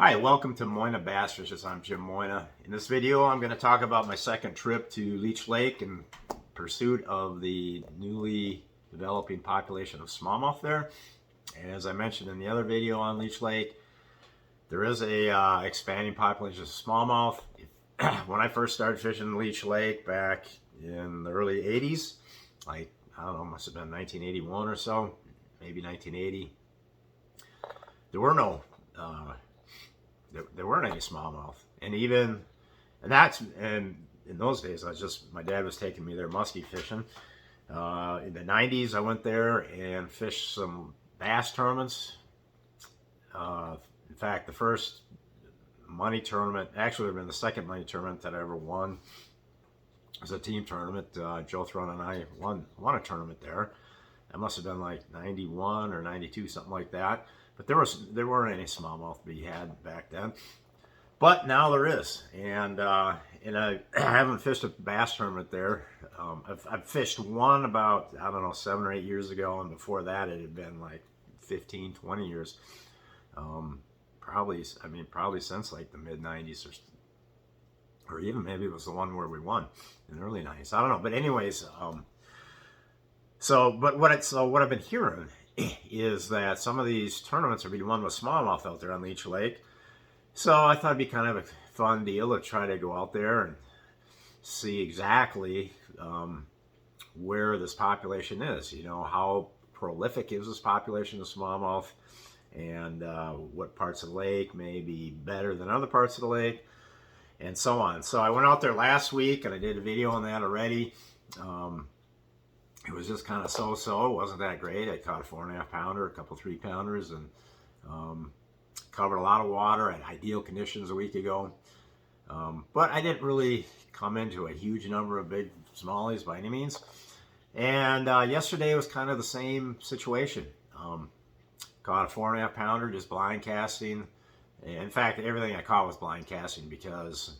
Hi, welcome to Moyna Bass Fishers. I'm Jim Moyna. In this video, I'm going to talk about my second trip to Leech Lake in pursuit of the newly developing population of smallmouth there. And as I mentioned in the other video on Leech Lake, there is a expanding population of smallmouth. When I first started fishing Leech Lake back in the early 80s, like, I don't know, must have been 1981 or so, maybe 1980, there were no there weren't any smallmouth, and in those days my dad was taking me there muskie fishing. In the 90s, I went there and fished some bass tournaments. In fact, the first money tournament, actually, it would have been the second money tournament that I ever won. It was a team tournament. Joe Thrun and I won a tournament there. That must have been like 91 or 92, something like that. But there weren't any smallmouth to be had back then. But now there is. And I haven't fished a bass tournament there. I've fished one about, I don't know, 7 or 8 years ago. And before that, it had been like 15, 20 years. Probably since like the mid-90s or even maybe it was the one where we won in the early 90s. I don't know. But anyways, what I've been hearing is that some of these tournaments are being won with smallmouth out there on Leech Lake. So I thought it'd be kind of a fun deal to try to go out there and see exactly where this population is. You know, how prolific is this population of smallmouth, and what parts of the lake may be better than other parts of the lake, and so on. So I went out there last week and I did a video on that already. It was just kind of so-so. It wasn't that great. I caught a 4.5 pounder, a couple 3 pounders, and covered a lot of water at ideal conditions a week ago. But I didn't really come into a huge number of big smallies by any means. And yesterday was kind of the same situation. Caught a 4.5 pounder, just blind casting. In fact, everything I caught was blind casting because,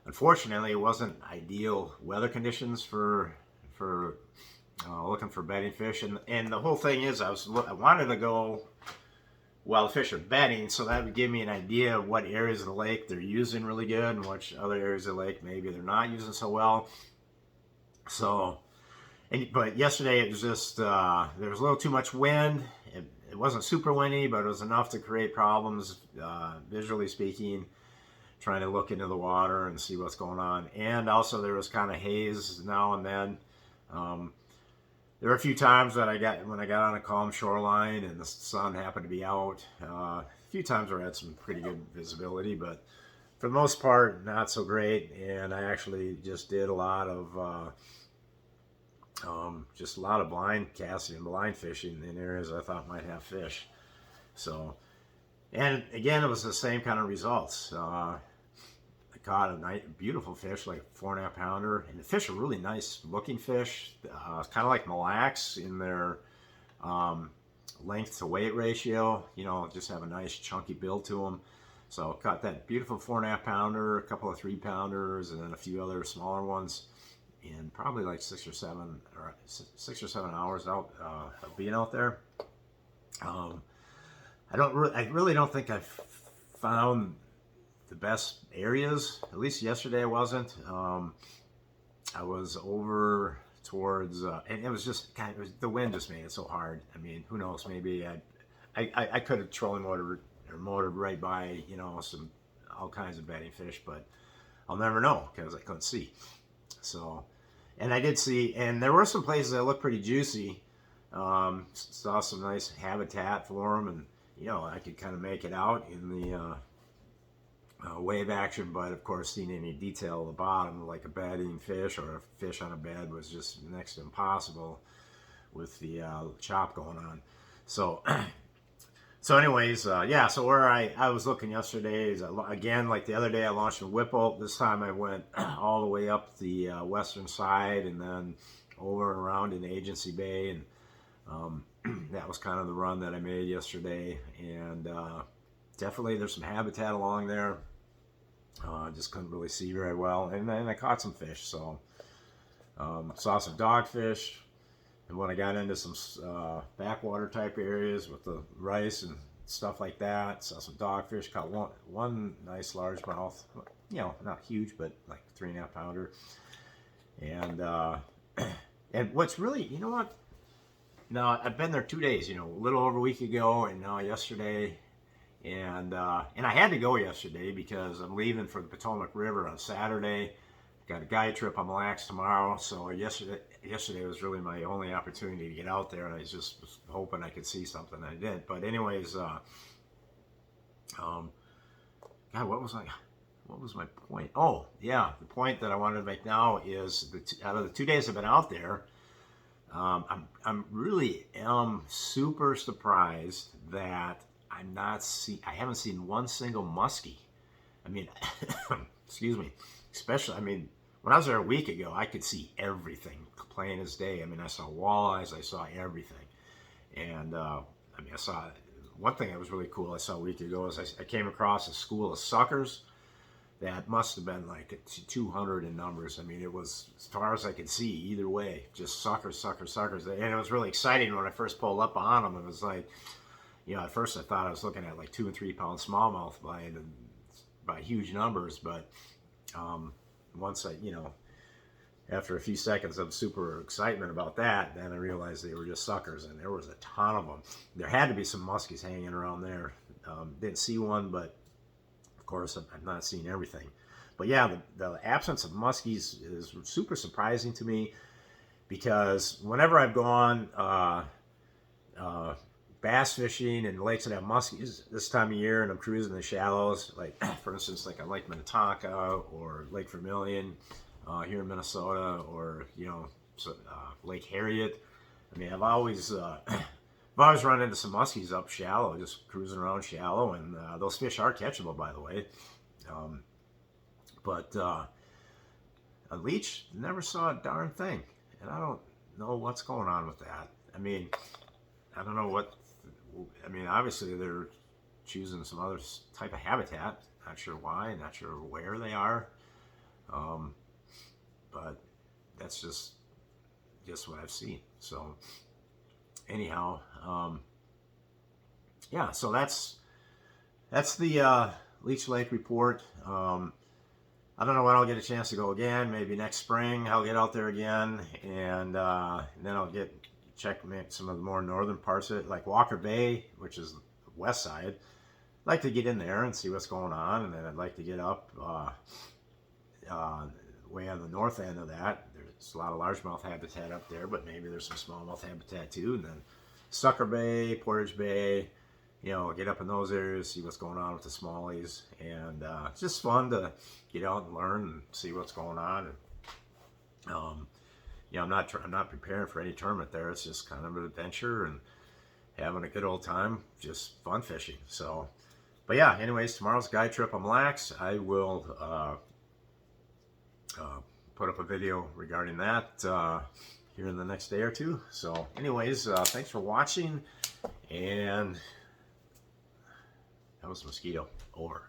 unfortunately, it wasn't ideal weather conditions for looking for bedding fish. And the whole thing is, I wanted to go while the fish are bedding, so that would give me an idea of what areas of the lake they're using really good and which other areas of the lake maybe they're not using so well. So, but yesterday it was just, there was a little too much wind. It wasn't super windy, but it was enough to create problems, visually speaking, trying to look into the water and see what's going on. And also there was kind of haze now and then. There were a few times that when I got on a calm shoreline and the sun happened to be out. A few times where I had some pretty good visibility, but for the most part, not so great. And I actually just did a lot of blind casting and blind fishing in areas I thought might have fish. So, and again, it was the same kind of results. I caught a beautiful fish, like a 4.5 pounder, and the fish are really nice looking fish. Kind of like Mille Lacs in their length to weight ratio. You know, just have a nice chunky build to them. So caught that beautiful 4.5 pounder, a couple of 3 pounders, and then a few other smaller ones in probably like 6 or 7 hours out of being out there. I really don't think I've found the best areas. At least yesterday I wasn't. I was over towards, and it was just kind of, the wind just made it so hard. I mean, who knows? Maybe I could have trolling motored right by, you know, all kinds of bedding fish, but I'll never know because I couldn't see. So, and I did see, and there were some places that looked pretty juicy. Saw some nice habitat for them, and you know, I could kind of make it out in the wave action, but of course seeing any detail at the bottom like a bedding fish or a fish on a bed was just next to impossible with the chop going on. So anyways, yeah, so where I was looking yesterday is, again, like the other day I launched in Whipple. This time I went all the way up the western side and then over and around in Agency Bay, and that was kind of the run that I made yesterday. And definitely there's some habitat along there. Just couldn't really see very well, and then I caught some fish. So saw some dogfish, and when I got into some backwater type areas with the rice and stuff like that. Saw some dogfish. Caught one nice largemouth. You know, not huge, but like 3.5 pounder. And and what's really, you know what? Now I've been there 2 days. You know, a little over a week ago, and now yesterday. And I had to go yesterday because I'm leaving for the Potomac River on Saturday. Got a guide trip on Mille Lacs tomorrow. So yesterday was really my only opportunity to get out there, and I just was hoping I could see something. I did. But anyways, God, what was my point? Oh, yeah, the point that I wanted to make now is out of the 2 days I've been out there, I'm really super surprised that I haven't seen one single muskie. I mean, excuse me. Especially, I mean, when I was there a week ago, I could see everything plain as day. I mean, I saw walleyes, I saw everything. And I mean, I saw one thing that was really cool I saw a week ago is I came across a school of suckers that must have been like 200 in numbers. I mean, it was, as far as I could see, either way, just suckers, suckers, suckers. And it was really exciting when I first pulled up on them. It was like, you know, at first I thought I was looking at like 2 and 3 pound smallmouth by huge numbers, but once I, you know, after a few seconds of super excitement about that, then I realized they were just suckers, and there was a ton of them. There had to be some muskies hanging around there. Didn't see one, but of course I've not seen everything. But yeah, the absence of muskies is super surprising to me, because whenever I've gone bass fishing in lakes that have muskies this time of year, and I'm cruising the shallows, like for instance, like on Lake Minnetonka or Lake Vermilion here in Minnesota, or you know, Lake Harriet. I mean, I've always run into some muskies up shallow, just cruising around shallow, and those fish are catchable, by the way. But a leech, never saw a darn thing, and I don't know what's going on with that. I mean, I don't know what. I mean, obviously they're choosing some other type of habitat. Not sure why, not sure where they are. But that's just what I've seen. So anyhow, yeah, so that's the Leech Lake report. I don't know when I'll get a chance to go again. Maybe next spring I'll get out there again, and then I'll check some of the more northern parts of it, like Walker Bay, which is the west side. I'd like to get in there and see what's going on, and then I'd like to get up way on the north end of that. There's a lot of largemouth habitat up there, but maybe there's some smallmouth habitat too. And then Sucker Bay, Portage Bay, you know, get up in those areas, see what's going on with the smallies, and it's just fun to get out and learn and see what's going on. And you know, I'm not preparing for any tournament there. It's just kind of an adventure and having a good old time, just fun fishing. So, but yeah, anyways, tomorrow's guide trip on Mille Lacs. I will put up a video regarding that here in the next day or two. So anyways, thanks for watching, and that was a mosquito. Over.